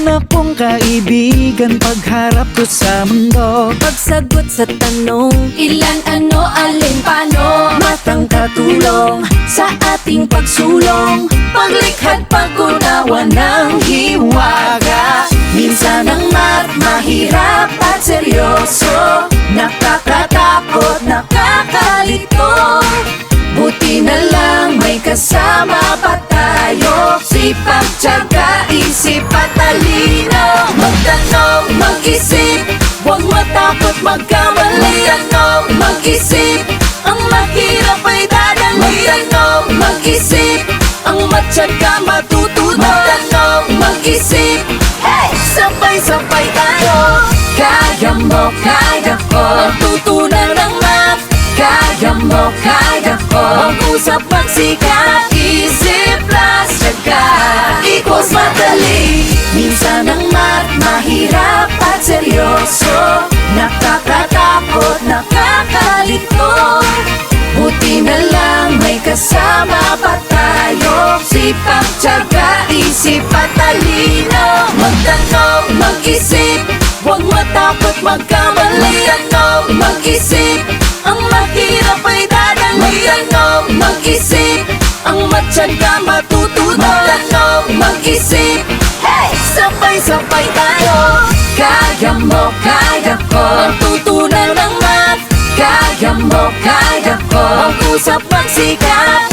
akong kaibigan pagharap ko sa mundo. Pagsagot sa tanong, ilan, ano, alin, paano? Matang katulong Sa ating pagsulong, paglikha't pag-unawa ng hiwaga. minsan ang math mahirap at seryoso, Nakakatakot, nakakalito. Buti na lang may kasama pa tayo, sipag, tiyaga, isip at talino. magtanong, mag-isip, Huwag matakot magkamali. magtanong, mag-isip, Ang mahirap ay dadali. magtanong, mag-isip, Ang matyaga matutunan. magtanong, mag-isip. Hey! Sabay-sabay tayo. Kaya mo, kaya ko, Tutunan ng math. kaya mo, kaya ko. Mag-usap, magsikap. Isip plus tiyaga Equals madali. Minsan ang math mahirap at seryoso. Nakakatakot, nakakalito. Buti na lang may kasama pa tayo, Sipag, tiyaga, isip at talino. magtanong, mag-isip, Huwag matakot magkamali. magtanong, mag-isip, Ang mahirap ay dadali. magtanong, mag-isip, Ang matyaga matutunan. magtanong, mag-isip. Hey! Sabay-sabay tayo. Kaya mo, kaya ko, Tutunan ng math. kaya mo, kaya ko. Mag-usap, magsikap.